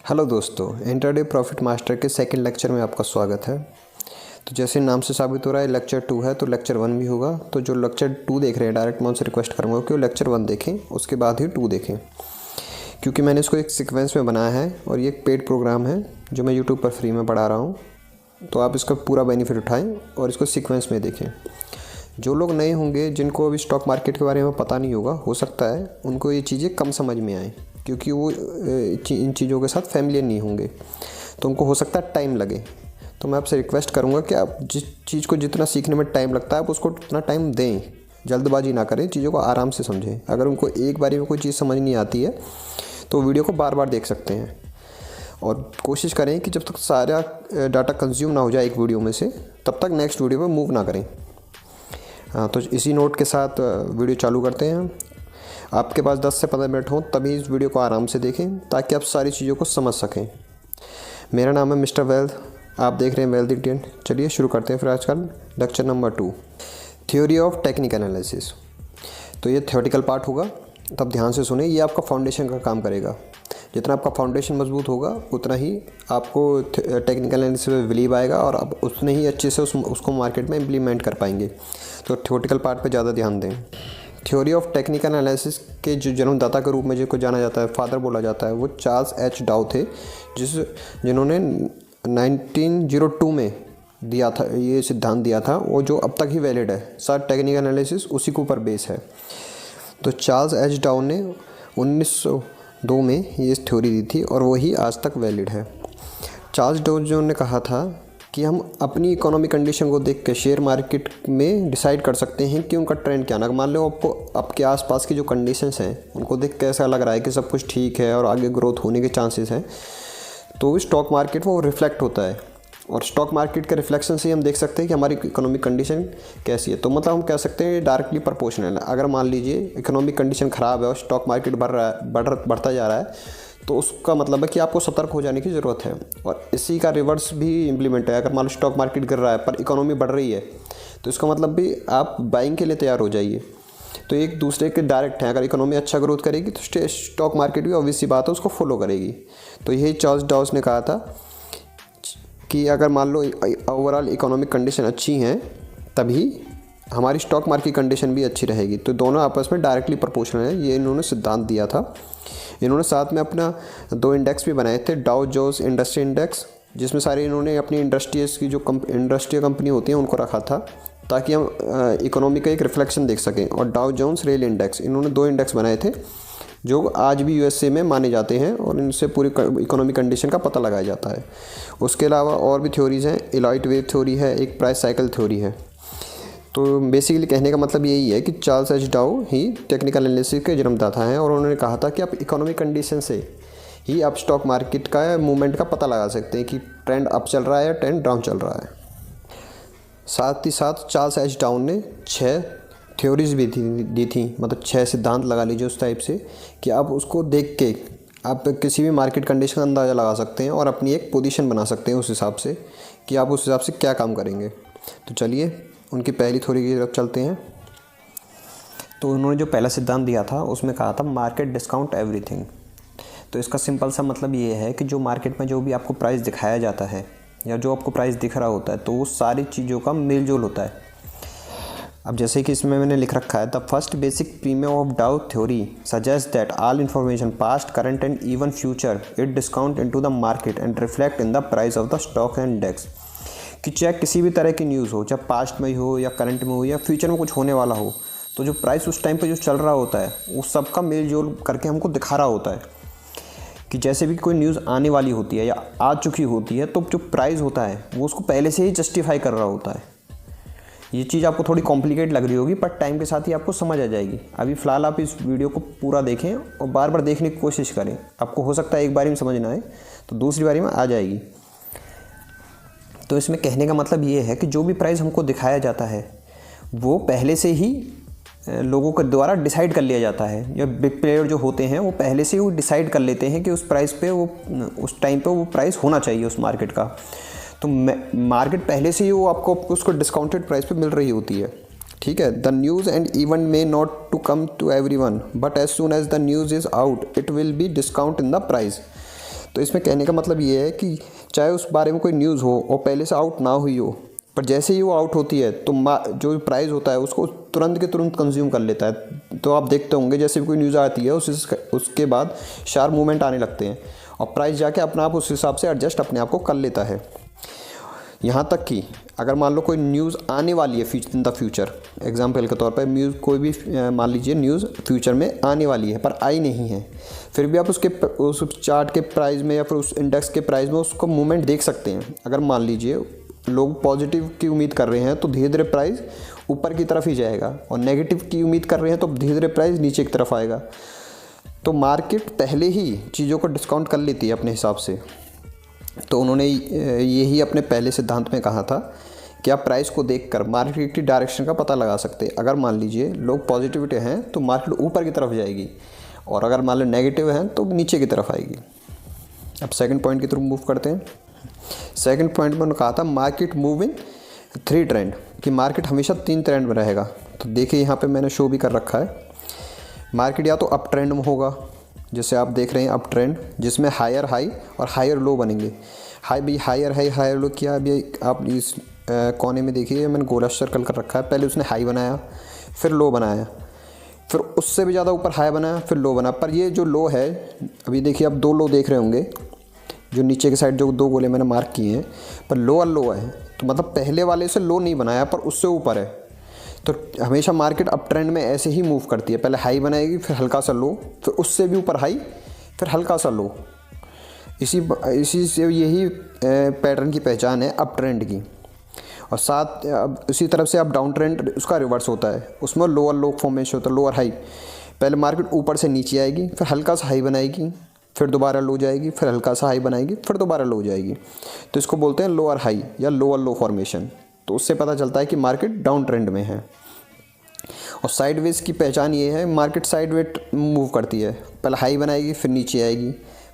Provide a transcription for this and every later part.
Hello दोस्तों, intraday profit master के second lecture में आपका स्वागत है। तो जैसे नाम से साबित हो रहा है लेक्चर 2 है, तो लेक्चर 1 भी होगा। तो जो लेक्चर 2 देख रहे हैं डायरेक्ट मैं उनसे रिक्वेस्ट करूँगा कि वो लेक्चर 1 देखें, उसके बाद ही 2 देखें, क्योंकि मैंने इसको एक सीक्वेंस में बनाया है और ये एक पेड प्रोग्राम है जो मैं यूट्यूब पर फ्री में पढ़ा रहा हूँ। तो आप इसका पूरा बेनिफिट उठाएँ और इसको सीक्वेंस में देखें। जो लोग नए होंगे, जिनको अभी स्टॉक मार्केट के बारे में पता नहीं होगा, हो सकता है उनको ये चीज़ें कम समझ में आएँ, क्योंकि वो इन चीज़ों के साथ फैमिलियर नहीं होंगे, तो उनको हो सकता है टाइम लगे। तो मैं आपसे रिक्वेस्ट करूँगा कि आप जिस चीज़ को जितना सीखने में टाइम लगता है आप उसको उतना टाइम दें, जल्दबाजी ना करें, चीज़ों को आराम से समझें। अगर उनको एक बारी में कोई चीज़ समझ नहीं आती है तो वीडियो को बार बार देख सकते हैं, और कोशिश करें कि जब तक सारा डाटा कंज्यूम ना हो जाए एक वीडियो में से, तब तक नेक्स्ट वीडियो पर मूव ना करें। तो इसी नोट के साथ वीडियो चालू करते हैं। आपके पास 10 से 15 मिनट हो तभी इस वीडियो को आराम से देखें, ताकि आप सारी चीज़ों को समझ सकें। मेरा नाम है मिस्टर वेल्थ, आप देख रहे हैं वेल्थ इंडियन। चलिए शुरू करते हैं फिर आज का lecture number 2, theory of technical analysis. तो ये थ्योरेटिकल पार्ट होगा, तब ध्यान से सुने। ये आपका फाउंडेशन का काम करेगा। जितना आपका फाउंडेशन मजबूत होगा उतना ही आपको टेक्निकल एनालिसिस में बिलीव आएगा और आप उतने ही अच्छे से उसको मार्केट में इम्प्लीमेंट कर पाएंगे। तो थ्योरेटिकल पार्ट पे ज़्यादा ध्यान दें। थ्योरी ऑफ टेक्निकल एनालिसिस के जो जन्मदाता के रूप में जिसको जाना जाता है, फादर बोला जाता है, वो चार्ल्स एच डाउ थे, जिन्होंने 1902 में दिया था, ये सिद्धांत दिया था, वो जो अब तक ही वैलिड है। सर टेक्निकल एनालिसिस उसी के ऊपर बेस है। तो चार्ल्स एच डाउ ने 1902 में ये थ्योरी दी थी और वही आज तक वैलिड है। चार्ल्स डाउ ने कहा था कि हम अपनी इकोनॉमिक कंडीशन को देख के शेयर मार्केट में डिसाइड कर सकते हैं कि उनका ट्रेंड क्या ना। मान लो आपको आपके आसपास की जो कंडीशंस हैं उनको देख के ऐसा लग रहा है कि सब कुछ ठीक है और आगे ग्रोथ होने के चांसेस हैं, तो स्टॉक मार्केट वो रिफ्लेक्ट होता है, और स्टॉक मार्केट के रिफ्लेक्शन से हम देख सकते हैं कि हमारी इकोनॉमिक कंडीशन कैसी है। तो मतलब हम कह सकते हैं डायरेक्टली प्रोपोर्शनल है। अगर मान लीजिए इकोनॉमिक कंडीशन ख़राब है और स्टॉक मार्केट बढ़ता जा रहा है, तो उसका मतलब है कि आपको सतर्क हो जाने की ज़रूरत है। और इसी का रिवर्स भी इम्प्लीमेंट है। अगर मान लो स्टॉक मार्केट गिर रहा है पर इकोनॉमी बढ़ रही है, तो इसका मतलब भी आप बाइंग के लिए तैयार हो जाइए। तो एक दूसरे के डायरेक्ट हैं। अगर इकोनॉमी अच्छा ग्रोथ करेगी तो स्टॉक मार्केट भी ऑब्वियस सी बात है उसको फॉलो करेगी। तो यही चार्ल्स डाउ ने कहा था कि अगर मान लो ओवरऑल इकोनॉमिक कंडीशन अच्छी हैं, तभी हमारी स्टॉक मार्केट कंडीशन भी अच्छी रहेगी। तो दोनों आपस में डायरेक्टली प्रोपोर्शनल है, ये इन्होंने सिद्धांत दिया था। इन्होंने साथ में अपना 2 इंडेक्स भी बनाए थे, डाउ जोन्स इंडस्ट्री इंडेक्स, जिसमें सारे इन्होंने अपनी इंडस्ट्रीज की जो इंडस्ट्रियल कंपनी होती हैं उनको रखा था, ताकि हम इकोनॉमी का एक रिफ्लेक्शन देख सकें। और डाउ जोन्स रेल इंडेक्स, इन्होंने 2 इंडेक्स बनाए थे जो आज भी यूएसए में माने जाते हैं और इनसे पूरी इकोनॉमिक कंडीशन का पता लगाया जाता है। उसके अलावा और भी थ्योरीज़ हैं। इलाइट वेव थ्योरी है, एक प्राइस साइकिल थ्योरी है। तो बेसिकली कहने का मतलब यही है कि चार्ल्स एच डाउ ही टेक्निकल एनालिसिस के जन्मदाता हैं, और उन्होंने कहा था कि आप इकोनॉमिक कंडीशन से ही आप स्टॉक मार्केट का मूवमेंट का पता लगा सकते हैं कि ट्रेंड अप चल रहा है या ट्रेंड डाउन चल रहा है। साथ ही साथ चार्ल्स एच डाउ ने 6 थ्योरीज भी दी थी, मतलब 6 सिद्धांत लगा लीजिए उस टाइप से, कि आप उसको देख के आप किसी भी मार्केट कंडीशन का अंदाज़ा लगा सकते हैं और अपनी एक पोजीशन बना सकते हैं उस हिसाब से कि आप उस हिसाब से क्या काम करेंगे। तो चलिए उनकी पहली थ्योरी की तरफ चलते हैं। तो उन्होंने जो पहला सिद्धांत दिया था उसमें कहा था मार्केट डिस्काउंट एवरीथिंग। तो इसका सिंपल सा मतलब ये है कि जो मार्केट में जो भी आपको प्राइस दिखाया जाता है या जो आपको प्राइस दिख रहा होता है, तो वो सारी चीज़ों का मेल जोल होता है। अब जैसे कि इसमें मैंने लिख रखा है, the first basic premium of डाउ theory suggest that all information past, current and even future it discount into the market and reflect in the price of the stock and index. कि चाहे किसी भी तरह की न्यूज़ हो, चाहे past में हो या करंट में हो या फ्यूचर में कुछ होने वाला हो, तो जो प्राइस उस टाइम पे जो चल रहा होता है वो सबका मेल जोल करके हमको दिखा रहा होता है। कि जैसे भी कोई न्यूज़ आने वाली होती है या आ चुकी होती है, तो जो प्राइस होता है वो उसको पहले से ही जस्टिफाई कर रहा होता है। ये चीज़ आपको थोड़ी कॉम्प्लिकेट लग रही होगी, पर टाइम के साथ ही आपको समझ आ जाएगी। अभी फ़िलहाल आप इस वीडियो को पूरा देखें और बार बार देखने की कोशिश करें। आपको हो सकता है एक बारी में समझ ना आए तो दूसरी बारी में आ जाएगी। तो इसमें कहने का मतलब ये है कि जो भी प्राइस हमको दिखाया जाता है वो पहले से ही लोगों के द्वारा डिसाइड कर लिया जाता है, या बिग प्लेयर जो होते हैं वो पहले से ही वो डिसाइड कर लेते हैं कि उस प्राइस पे वो उस टाइम पे वो प्राइस होना चाहिए उस मार्केट का। तो मार्केट पहले से ही वो आपको उसको डिस्काउंटेड प्राइस पे मिल रही होती है। ठीक है। The news and event may not to come to everyone, but as soon as the news is out it will be discount in the price. तो इसमें कहने का मतलब ये है कि चाहे उस बारे में कोई न्यूज़ हो और पहले से आउट ना हुई हो, पर जैसे ही वो आउट होती है तो जो प्राइस होता है उसको तुरंत के तुरंत कंज्यूम कर लेता है। तो आप देखते होंगे जैसे भी कोई न्यूज़ आती है उसके बाद शार्प मूवमेंट आने लगते हैं और प्राइस जाके अपने आप उस हिसाब से एडजस्ट अपने आप को कर लेता है। यहाँ तक कि अगर मान लो कोई न्यूज़ आने वाली है इन द फ्यूचर, एग्जाम्पल के तौर पर न्यूज़ कोई भी मान लीजिए न्यूज़ फ्यूचर में आने वाली है पर आई नहीं है, फिर भी आप उस चार्ट के प्राइस में या फिर उस इंडेक्स के प्राइस में उसको मूवमेंट देख सकते हैं। अगर मान लीजिए लोग पॉजिटिव की उम्मीद कर रहे हैं तो धीरे धीरे प्राइस ऊपर की तरफ ही जाएगा, और नेगेटिव की उम्मीद कर रहे हैं तो धीरे धीरे प्राइस नीचे की तरफ आएगा। तो मार्केट पहले ही चीज़ों को डिस्काउंट कर लेती है अपने हिसाब से। तो उन्होंने यही अपने पहले सिद्धांत में कहा था कि आप प्राइस को देखकर मार्केट की डायरेक्शन का पता लगा सकते हैं। अगर मान लीजिए लोग पॉजिटिविटी हैं तो मार्केट ऊपर की तरफ जाएगी, और अगर मान लो नेगेटिव हैं तो नीचे की तरफ आएगी। अब सेकंड पॉइंट की तरफ मूव करते हैं। सेकंड पॉइंट में उन्होंने कहा था मार्केट मूव इन 3 ट्रेंड, कि मार्केट हमेशा 3 ट्रेंड में रहेगा। तो देखिए यहाँ पे मैंने शो भी कर रखा है। मार्केट या तो अप ट्रेंड में होगा, जैसे आप देख रहे हैं अप ट्रेंड, जिसमें हायर हाई और हायर लो बनेंगे। हायर हाई हायर लो किया, अभी आप इस कोने में देखिए मैंने गोला सर्कल कर रखा है। पहले उसने हाई बनाया, फिर लो बनाया, फिर उससे भी ज़्यादा ऊपर हाई बनाया, फिर लो बना। पर ये जो लो है, अभी देखिए आप 2 लो देख रहे होंगे, जो नीचे के साइड जो 2 गोले मैंने मार्क किए हैं, पर लोअर लो है, तो मतलब पहले वाले से लो नहीं बनाया पर उससे ऊपर है। तो हमेशा मार्केट अप ट्रेंड में ऐसे ही मूव करती है, पहले हाई बनाएगी, फिर हल्का सा लो, फिर उससे भी ऊपर हाई, फिर हल्का सा लो। इसी से यही पैटर्न की पहचान है अप ट्रेंड की। और साथ अब इसी तरफ से अब डाउन ट्रेंड उसका रिवर्स होता है, उसमें लोअर लो फॉर्मेशन होता है, लोअर हाई। पहले मार्केट ऊपर से नीचे आएगी, फिर हल्का सा हाई बनाएगी, फिर दोबारा लो जाएगी, फिर हल्का सा हाई बनाएगी, फिर दोबारा लो जाएगी। तो इसको बोलते हैं लोअर हाई या लोअर लो फॉर्मेशन। तो उससे पता चलता है कि मार्केट डाउन ट्रेंड में है। और साइडवेज की पहचान ये है, मार्केट साइडवेज मूव करती है, पहले हाई बनाएगी, फिर नीचे आएगी,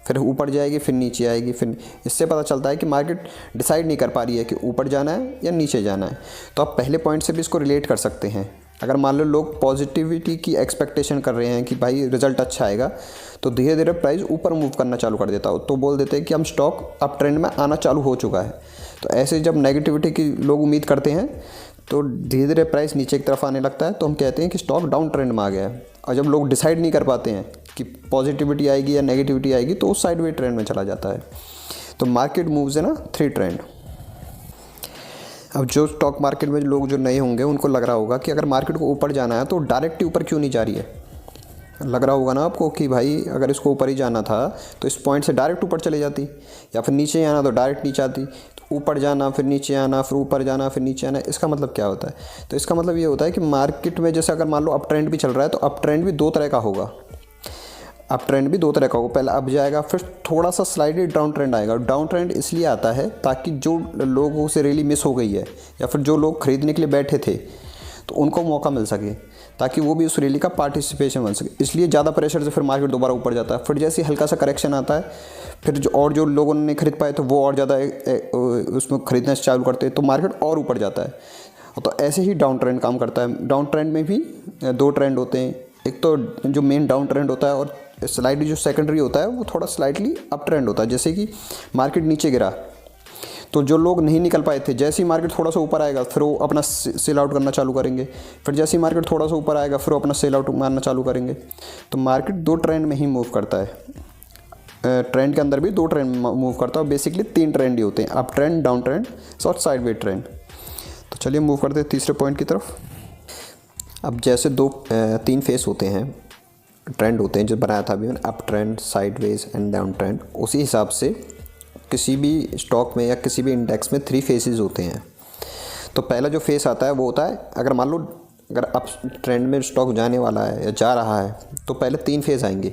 फिर ऊपर जाएगी, फिर नीचे आएगी। फिर इससे पता चलता है कि मार्केट डिसाइड नहीं कर पा रही है कि ऊपर जाना है या नीचे जाना है। तो आप पहले पॉइंट से भी इसको रिलेट कर सकते हैं। अगर मान लो लोग पॉजिटिविटी की एक्सपेक्टेशन कर रहे हैं कि भाई रिजल्ट अच्छा आएगा, तो धीरे धीरे प्राइस ऊपर मूव करना चालू कर देता हो, तो बोल देते हैं कि हम स्टॉक अप ट्रेंड में आना चालू हो चुका है। तो ऐसे जब नेगेटिविटी की लोग उम्मीद करते हैं तो धीरे धीरे प्राइस नीचे की तरफ आने लगता है, तो हम कहते हैं कि स्टॉक डाउन ट्रेंड में आ गया है। और जब लोग डिसाइड नहीं कर पाते हैं कि पॉजिटिविटी आएगी या नेगेटिविटी आएगी, तो वो साइडवे ट्रेंड में चला जाता है। तो मार्केट मूव्स है ना 3 ट्रेंड। अब जो स्टॉक मार्केट में लोग जो नए होंगे उनको लग रहा होगा कि अगर मार्केट को ऊपर जाना है तो डायरेक्ट ऊपर क्यों नहीं जा रही है। लग रहा होगा ना आपको कि भाई अगर इसको ऊपर ही जाना था तो इस पॉइंट से डायरेक्ट ऊपर चले जाती, या फिर नीचे आना तो डायरेक्ट नीचे आती। तो ऊपर जाना, फिर नीचे आना, फिर ऊपर जाना, फिर नीचे आना, इसका मतलब क्या होता है? तो इसका मतलब ये होता है कि मार्केट में जैसे अगर मान लो अप ट्रेंड भी चल रहा है, तो अप ट्रेंड भी 2 तरह का होगा। अप ट्रेंड भी 2 तरह का होगा, पहले अप जाएगा, फिर थोड़ा सा स्लाइडली डाउन ट्रेंड आएगा। डाउन ट्रेंड इसलिए आता है ताकि जो लोगों से रैली मिस हो गई है या फिर जो लोग खरीदने के लिए बैठे थे तो उनको मौका मिल सके, ताकि वो भी उस रैली का पार्टिसिपेशन बन सके। इसलिए ज़्यादा प्रेशर से फिर मार्केट दोबारा ऊपर जाता है। फिर जैसे हल्का सा करेक्शन आता है, फिर जो लोगों ने नहीं खरीद पाए तो वो और ज़्यादा उसमें खरीदना चालू करते हैं, तो मार्केट और ऊपर जाता है। तो ऐसे ही डाउन ट्रेंड काम करता है। डाउन ट्रेंड में भी 2 ट्रेंड होते हैं, एक तो जो मेन डाउन ट्रेंड होता है और स्लाइडली जो सेकेंडरी होता है वो थोड़ा स्लाइटली अप ट्रेंड होता है। जैसे कि मार्केट नीचे गिरा तो जो लोग नहीं निकल पाए थे, जैसे ही मार्केट थोड़ा सा ऊपर आएगा फिर वो अपना सेल आउट करना चालू करेंगे, फिर जैसे ही मार्केट थोड़ा सा ऊपर आएगा फिर वो अपना सेल आउट मारना चालू करेंगे। तो मार्केट 2 ट्रेंड में ही मूव करता है। ट्रेंड के अंदर भी 2 ट्रेंड में मूव करता है। बेसिकली 3 ट्रेंड ही होते हैं, अप ट्रेंड, डाउन ट्रेंड और साइडवे ट्रेंड। तो चलिए मूव करते हैं तीसरे पॉइंट की तरफ। अब जैसे 3 फेस होते हैं, ट्रेंड होते हैं जो बनाया था अभी मैंने, up trend, sideways and down trend, उसी हिसाब से किसी भी स्टॉक में या किसी भी इंडेक्स में 3 फेसेस होते हैं। तो पहला जो फेस आता है वो होता है, अगर मान लो अगर अप ट्रेंड में स्टॉक जाने वाला है या जा रहा है तो पहले 3 फेज आएंगे।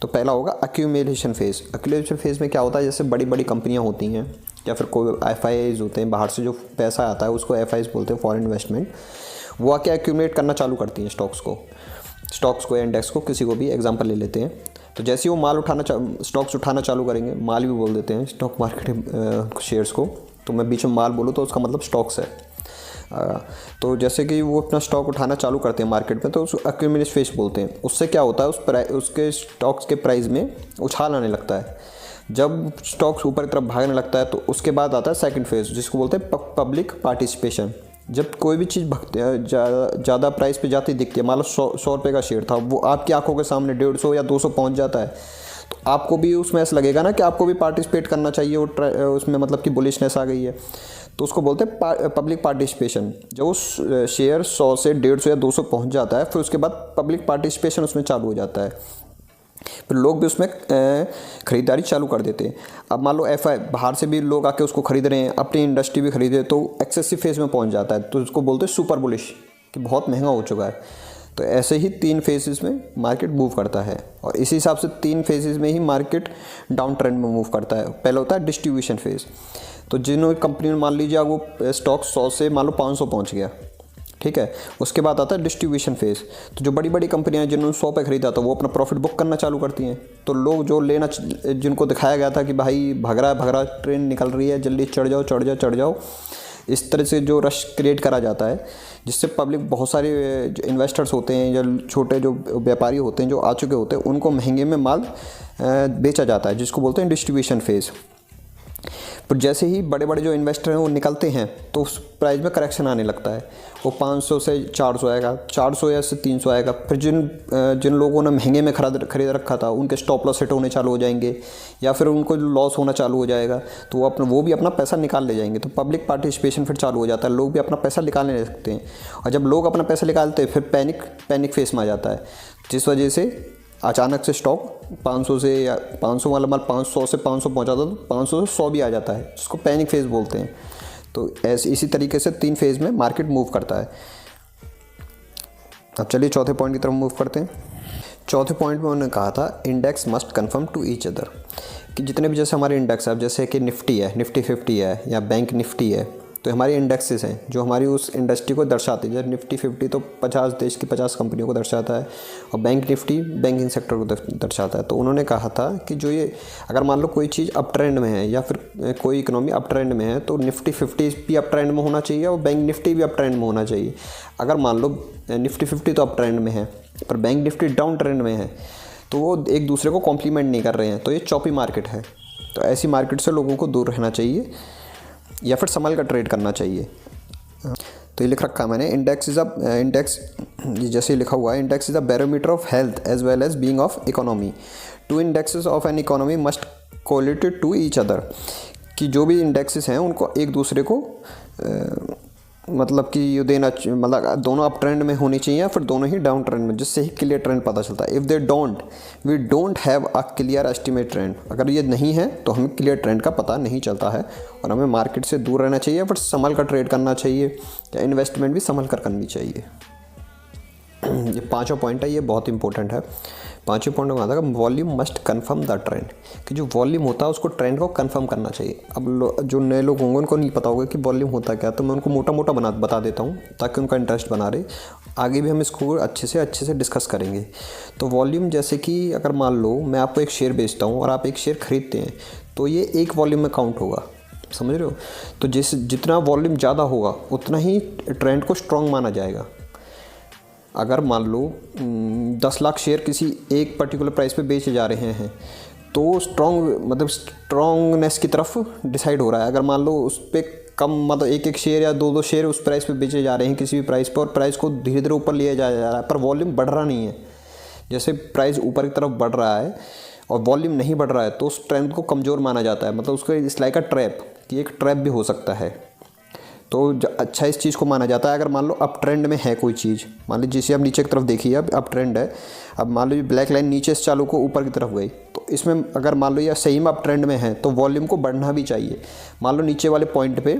तो पहला होगा अक्यूमुलेशन फेज। अक्यूमुलेशन फेज में क्या होता है, जैसे बड़ी बड़ी कंपनियां होती हैं या फिर कोई FIIs होते हैं, बाहर से जो पैसा आता है उसको FIIs बोलते हैं, फॉरेन इन्वेस्टमेंट। वो आके अक्यूमुलेट करना चालू करती हैं स्टॉक्स को या इंडेक्स को, किसी को भी एग्जांपल ले लेते हैं। तो जैसे ही वो स्टॉक्स उठाना चालू करेंगे, माल भी बोल देते हैं स्टॉक मार्केट शेयर्स को, तो मैं बीच में माल बोलूँ तो उसका मतलब स्टॉक्स है। तो जैसे कि वो अपना स्टॉक उठाना चालू करते हैं मार्केट में, तो उस एक्यूमुलेशन फेज बोलते हैं। उससे क्या होता है, उसके स्टॉक्स के प्राइस में उछाल आने लगता है। जब स्टॉक्स ऊपर की तरफ भागने लगता है तो उसके बाद आता है सेकंड फेज, जिसको बोलते हैं पब्लिक पार्टिसिपेशन। जब कोई भी चीज़ ज़्यादा प्राइस पे जाती दिखती है, मान लो 100 रुपये का शेयर था, वो आपकी आंखों के सामने 150 या 200 पहुंच जाता है, तो आपको भी उसमें ऐसा लगेगा ना कि आपको भी पार्टिसिपेट करना चाहिए, उसमें मतलब कि बुलिशनेस आ गई है, तो उसको बोलते हैं पब्लिक पार्टिसिपेशन। जब उस शेयर 100 से 150 या 200 पहुंच जाता है, फिर उसके बाद पब्लिक पार्टिसिपेशन उसमें चालू हो जाता है, फिर लोग भी उसमें ख़रीदारी चालू कर देते हैं। अब मान लो एफआई बाहर से भी लोग आके उसको ख़रीद रहे हैं, अपनी इंडस्ट्री भी खरीदे, तो एक्सेसिव फेज में पहुंच जाता है, तो उसको बोलते हैं सुपर बुलिश, कि बहुत महंगा हो चुका है। तो ऐसे ही 3 फेजेस में मार्केट मूव करता है, और इसी हिसाब से 3 फेजेस में ही मार्केट डाउन ट्रेंड में मूव करता है। पहले होता है डिस्ट्रीब्यूशन फेज, तो जिन्होंने कंपनी में मान लीजिए वो स्टॉक 100 से मान लो 500 पहुँच गया, ठीक है। उसके बाद आता है डिस्ट्रीब्यूशन फेज, तो जो बड़ी बड़ी कंपनियां जिन्होंने 100 पे खरीदा था वो अपना प्रॉफिट बुक करना चालू करती हैं। तो लोग जो लेना, जिनको दिखाया गया था कि भाई भग रहा ट्रेन निकल रही है, जल्दी चढ़ जाओ, इस तरह से जो रश क्रिएट करा जाता है, जिससे पब्लिक, बहुत सारे जो इन्वेस्टर्स होते हैं या छोटे जो व्यापारी होते हैं जो आ चुके होते हैं, उनको महंगे में माल बेचा जाता है, जिसको बोलते हैं डिस्ट्रीब्यूशन फेज। पर जैसे ही बड़े बड़े जो इन्वेस्टर हैं वो निकलते हैं, तो उस प्राइस में करेक्शन आने लगता है। वो 500 से 400 आएगा, 400 या से 300 आएगा। फिर जिन लोगों ने महंगे में खरीद रखा था, उनके स्टॉप लॉस हिट होने चालू हो जाएंगे, या फिर उनको लॉस होना चालू हो जाएगा, तो वो भी अपना पैसा निकाल ले जाएंगे। तो पब्लिक पार्टिसिपेशन फिर चालू हो जाता है, लोग भी अपना पैसा निकालने लग सकते हैं। और जब लोग अपना पैसा निकालते हैं, फिर पैनिक फेस में आ जाता है, जिस वजह से अचानक से स्टॉक 500 से, या 500 वाला माल 500 से 500 पहुंचा था, तो 500 से 100 भी आ जाता है, जिसको पैनिक फेज बोलते हैं। तो इसी तरीके से 3 फेज में मार्केट मूव करता है। अब चलिए चौथे पॉइंट की तरफ मूव करते हैं। चौथे पॉइंट में उन्होंने कहा था index must confirm to each other, कि जितने भी जैसे हमारे इंडेक्स है, जैसे कि निफ्टी है, निफ्टी 50 है, या बैंक निफ्टी है, तो हमारी इंडेक्सेस हैं जो हमारी उस इंडस्ट्री को दर्शाते हैं। जैसे निफ्टी 50 तो 50 देश की 50 कंपनियों को दर्शाता है, और बैंक निफ्टी बैंकिंग सेक्टर को दर्शाता है। तो उन्होंने कहा था कि जो ये, अगर मान लो कोई चीज़ अप ट्रेंड में है, या फिर कोई इकोनॉमी अप ट्रेंड में है, तो निफ्टी 50 भी अप ट्रेंड में होना चाहिए, और बैंक निफ्टी भी अप ट्रेंड में होना चाहिए। अगर मान लो निफ्टी 50 तो अप ट्रेंड में है, पर बैंक निफ्टी डाउन ट्रेंड में है, तो वो एक दूसरे को कॉम्प्लीमेंट नहीं कर रहे हैं, तो ये चॉपी मार्केट है। तो ऐसी मार्केट से लोगों को दूर रहना चाहिए, या फिर संभल कर ट्रेड करना चाहिए। तो ये लिख रखा है मैंने, इंडेक्स जैसे लिखा हुआ है, index is a barometer of health as well as being of economy. 2 indexes of an economy must correlated to each other, कि जो भी इंडेक्सेस हैं उनको एक दूसरे को मतलब कि ये देना, मतलब दोनों अप ट्रेंड में होनी चाहिए, या फिर दोनों ही डाउन ट्रेंड में, जिससे ही क्लियर ट्रेंड पता चलता है। If they don't, we don't have a clear estimate trend. अगर ये नहीं है तो हमें क्लियर ट्रेंड का पता नहीं चलता है, और हमें मार्केट से दूर रहना चाहिए, फिर संभल कर ट्रेड करना चाहिए, या इन्वेस्टमेंट भी संभल कर करनी चाहिए। ये 5वां पॉइंट है, ये बहुत इंपॉर्टेंट है। 5वें पॉइंट में आता है volume must confirm the trend, कि जो वॉल्यूम होता है उसको ट्रेंड को कन्फर्म करना चाहिए। अब जो नए लोग होंगे उनको नहीं पता होगा कि वॉल्यूम होता क्या, तो मैं उनको मोटा मोटा बता देता हूँ, ताकि उनका इंटरेस्ट बना रहे। आगे भी हम इसको अच्छे से डिस्कस करेंगे। तो वॉल्यूम, जैसे कि अगर मान लो मैं आपको एक शेयर बेचता हूँ और आप एक शेयर खरीदते हैं, तो ये एक वॉल्यूम में काउंट होगा, समझ रहे हो। तो जितना वॉल्यूम ज़्यादा होगा उतना ही ट्रेंड को स्ट्रॉन्ग माना जाएगा। अगर मान लो 10 लाख शेयर किसी एक पर्टिकुलर प्राइस पे बेचे जा रहे हैं, तो स्ट्रॉन्गनेस की तरफ डिसाइड हो रहा है। अगर मान लो उस पर कम, मतलब एक शेयर या 2 शेयर उस प्राइस पे बेचे जा रहे हैं किसी भी प्राइस पर, और प्राइस को धीरे धीरे ऊपर लिया जा रहा है, पर वॉल्यूम बढ़ रहा नहीं है। जैसे प्राइस ऊपर की तरफ बढ़ रहा है और वॉल्यूम नहीं बढ़ रहा है, तो उस ट्रेंड को कमज़ोर माना जाता है। मतलब उसको इट्स लाइक अ ट्रैप, कि एक ट्रैप भी हो सकता है। तो अच्छा इस चीज़ को माना जाता है। अगर मान लो अप ट्रेंड में है कोई चीज़, मान लीजिए जिसे आप नीचे की तरफ देखिए, अब अप ट्रेंड है, अब मान लो ब्लैक लाइन नीचे से चालू को ऊपर की तरफ गई, तो इसमें अगर मान लो यह सही में अप ट्रेंड में है, तो वॉल्यूम को बढ़ना भी चाहिए। मान लो नीचे वाले पॉइंट पे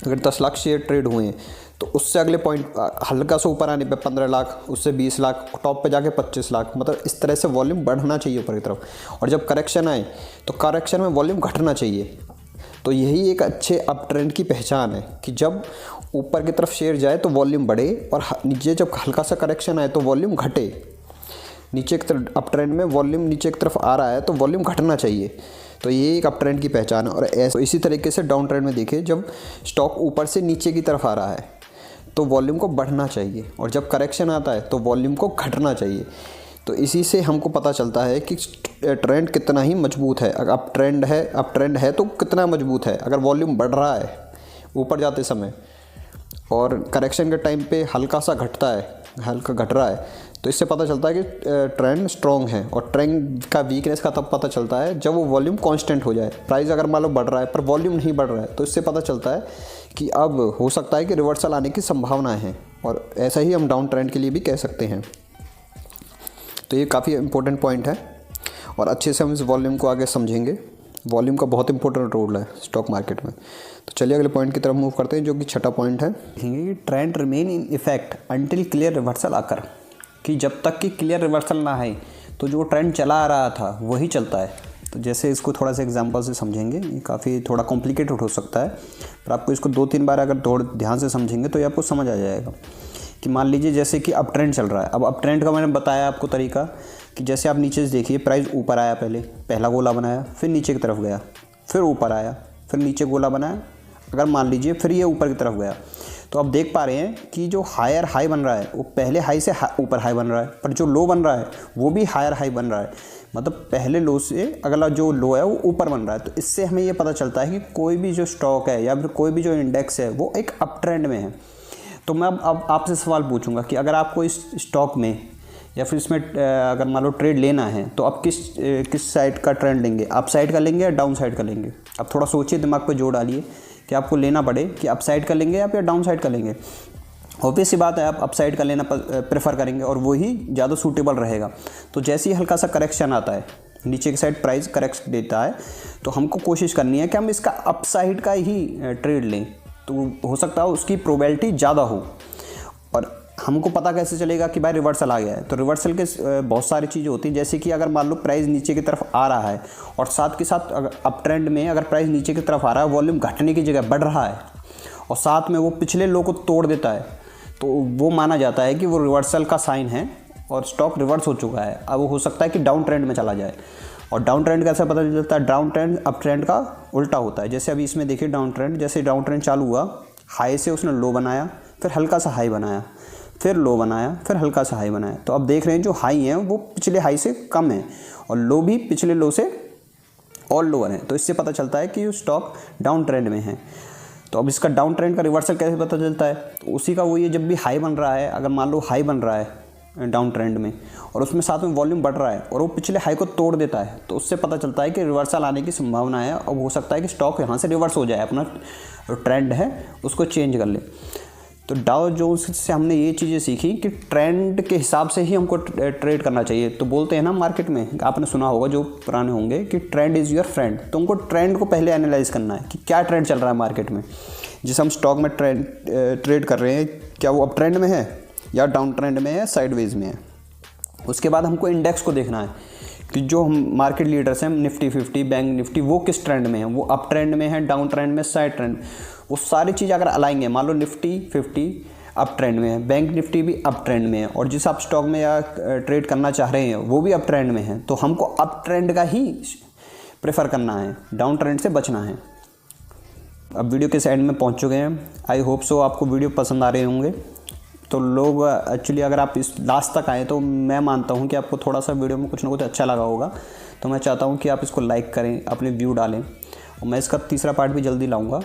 अगर 10 लाख शेयर ट्रेड हुए हैं, तो उससे अगले पॉइंट हल्का सा ऊपर आने पे 15 लाख, उससे 20 लाख, टॉप पे जाके 25 लाख, मतलब इस तरह से वॉल्यूम बढ़ना चाहिए ऊपर की तरफ। और जब करेक्शन आए तो करेक्शन में वॉल्यूम घटना चाहिए। तो यही एक अच्छे अप ट्रेंड की पहचान है, कि जब ऊपर की तरफ शेयर जाए तो वॉल्यूम बढ़े, और नीचे जब हल्का सा करेक्शन आए तो वॉल्यूम घटे। नीचे की तरफ अप ट्रेंड में वॉल्यूम नीचे की तरफ आ रहा है तो वॉल्यूम घटना चाहिए। तो ये एक अप ट्रेंड की पहचान है। और इसी तरीके से डाउन ट्रेंड में देखिए, जब स्टॉक ऊपर से नीचे की तरफ आ रहा है तो वॉल्यूम को बढ़ना चाहिए, और जब करेक्शन आता है तो वॉल्यूम को घटना चाहिए। तो इसी से हमको पता चलता है कि ट्रेंड कितना ही मजबूत है। अगर अप ट्रेंड है तो कितना मजबूत है। अगर वॉल्यूम बढ़ रहा है ऊपर जाते समय और करेक्शन के टाइम पे हल्का सा घट रहा है, तो इससे पता चलता है कि ट्रेंड स्ट्रॉन्ग है। और ट्रेंड का वीकनेस का तब पता चलता है जब वो वॉल्यूम कांस्टेंट हो जाए। प्राइस अगर मान लो बढ़ रहा है पर वॉल्यूम नहीं बढ़ रहा है, तो इससे पता चलता है कि अब हो सकता है कि रिवर्सल आने की संभावनाएं हैं। और ऐसा ही हम डाउन ट्रेंड के लिए भी कह सकते हैं। तो ये काफ़ी इंपॉर्टेंट पॉइंट है, और अच्छे से हम इस वॉल्यूम को आगे समझेंगे। वॉल्यूम का बहुत इंपॉर्टेंट रोल है स्टॉक मार्केट में। तो चलिए अगले पॉइंट की तरफ मूव करते हैं, जो कि छठा पॉइंट है। देखेंगे trend remain in effect until clear reversal आकर, कि जब तक कि क्लियर रिवर्सल ना आए तो जो ट्रेंड चला आ रहा था वही चलता है। तो जैसे इसको थोड़ा सा एग्जांपल से समझेंगे, ये काफ़ी थोड़ा कॉम्प्लिकेटेड हो सकता है, पर आपको इसको 2-3 बार अगर थोड़ा ध्यान से समझेंगे तो ये आपको समझ आ जाएगा। कि मान लीजिए जैसे कि अप ट्रेंड चल रहा है। अब अप ट्रेंड का मैंने बताया आपको तरीका, कि जैसे आप नीचे से देखिए, प्राइस ऊपर आया, पहला गोला बनाया, फिर नीचे की तरफ गया, फिर ऊपर आया, फिर नीचे गोला बनाया, अगर मान लीजिए फिर ये ऊपर की तरफ गया, तो आप देख पा रहे हैं कि जो हायर हाई बन रहा है वो पहले हाई से ऊपर हाई बन रहा है, पर जो लो बन रहा है वो भी हायर हाई बन रहा है। मतलब पहले लो से अगला जो लो है वो ऊपर बन रहा है। तो इससे हमें ये पता चलता है कि कोई भी जो स्टॉक है या फिर कोई भी जो इंडेक्स है वो एक अप ट्रेंड में है। तो मैं अब आपसे सवाल पूछूंगा कि अगर आपको इस स्टॉक में या फिर इसमें अगर मान लो ट्रेड लेना है, तो आप किस साइड का ट्रेंड लेंगे? अप साइड का लेंगे या डाउन साइड का लेंगे? अब थोड़ा सोचिए, दिमाग पे जोर डालिए कि आपको लेना पड़े कि अप साइड का लेंगे या फिर डाउन साइड का लेंगे। ऑब्वियस सी बात है, आप अप साइड का लेना प्रेफर करेंगे और वही ज़्यादा सूटेबल रहेगा। तो जैसे ही हल्का सा करेक्शन आता है, नीचे की साइड प्राइस करेक्ट देता है, तो हमको कोशिश करनी है कि हम इसका अप साइड का ही ट्रेड लें। तो हो सकता है उसकी प्रोबेबिलिटी ज़्यादा हो। और हमको पता कैसे चलेगा कि भाई रिवर्सल आ गया है? तो रिवर्सल के बहुत सारी चीज़ें होती हैं, जैसे कि अगर मान लो प्राइस नीचे की तरफ आ रहा है और साथ के साथ अप ट्रेंड में अगर प्राइस नीचे की तरफ आ रहा है, वॉल्यूम घटने की जगह बढ़ रहा है और साथ में वो पिछले लो को तोड़ देता है, तो वो माना जाता है कि वो रिवर्सल का साइन है और स्टॉक रिवर्स हो चुका है। अब वो हो सकता है कि डाउन ट्रेंड में चला जाए। और डाउन ट्रेंड कैसे पता चलता है? डाउन ट्रेंड अप ट्रेंड का उल्टा होता है। जैसे अभी इसमें देखिए डाउन ट्रेंड, जैसे डाउन ट्रेंड चालू हुआ, हाई से उसने लो बनाया, फिर हल्का सा हाई बनाया, फिर लो बनाया, फिर हल्का सा हाई बनाया। तो अब देख रहे हैं जो हाई है वो पिछले हाई से कम है और लो भी पिछले लो से और लोअर है। तो इससे पता चलता है कि ये स्टॉक डाउन ट्रेंड में है। तो अब इसका डाउन ट्रेंड का रिवर्सल कैसे पता चलता है? तो उसी का वही है, जब भी हाई बन रहा है, अगर मान लो हाई बन रहा है डाउन ट्रेंड में और उसमें साथ में वॉल्यूम बढ़ रहा है और वो पिछले हाई को तोड़ देता है, तो उससे पता चलता है कि रिवर्सल आने की संभावना है। अब हो सकता है कि स्टॉक यहाँ से रिवर्स हो जाए, अपना ट्रेंड है उसको चेंज कर ले। तो डाउ जोन्स से हमने ये चीज़ें सीखी कि ट्रेंड के हिसाब से ही हमको ट्रेड करना चाहिए। तो बोलते हैं ना मार्केट में, आपने सुना होगा जो पुराने होंगे, कि ट्रेंड इज़ योर फ्रेंड। तो हमको ट्रेंड को पहले एनालाइज करना है कि क्या ट्रेंड चल रहा है मार्केट में। जिसे हम स्टॉक में ट्रेड कर रहे हैं, क्या वो अप ट्रेंड में है या डाउन ट्रेंड में है, साइडवेज में है। उसके बाद हमको इंडेक्स को देखना है कि जो हम मार्केट लीडर्स हैं, निफ्टी 50, बैंक निफ्टी, वो किस ट्रेंड में है, वो अप ट्रेंड में है, डाउन ट्रेंड में, साइड ट्रेंड। वो सारी चीज़ अगर अलाएंगे, मान लो निफ्टी 50 अप ट्रेंड में है, बैंक निफ्टी भी अप ट्रेंड में है, और जिस आप स्टॉक में या ट्रेड करना चाह रहे हैं वो भी अप ट्रेंड में है, तो हमको अप ट्रेंड का ही प्रेफर करना है, डाउन ट्रेंड से बचना है। अब वीडियो के एंड में पहुंच चुके हैं। आई होप सो आपको वीडियो पसंद आ रहे होंगे। तो लोग एक्चुअली अगर आप इस लास्ट तक आए तो मैं मानता हूं कि आपको थोड़ा सा वीडियो में कुछ ना कुछ अच्छा लगा होगा। तो मैं चाहता हूं कि आप इसको लाइक करें, अपने व्यू डालें, और मैं इसका तीसरा पार्ट भी जल्दी लाऊंगा।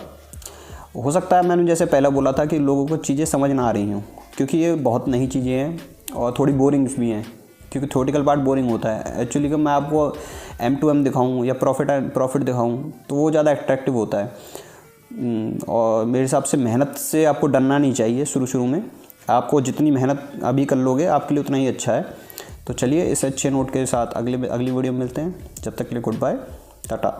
हो सकता है मैंने जैसे पहले बोला था कि लोगों को चीज़ें समझ ना आ रही हों, क्योंकि ये बहुत नई चीज़ें हैं और थोड़ी बोरिंग भी हैं, क्योंकि थ्योरेटिकल पार्ट बोरिंग होता है। एक्चुअली कि मैं आपको M2M दिखाऊँ या प्रॉफिट दिखाऊँ तो वो ज़्यादा अट्रैक्टिव होता है। और मेरे हिसाब से मेहनत से आपको डरना नहीं चाहिए। शुरू में आपको जितनी मेहनत अभी कर लोगे आपके लिए उतना ही अच्छा है। तो चलिए इस अच्छे नोट के साथ अगली वीडियो में मिलते हैं। जब तक के लिए गुड बाय, टाटा।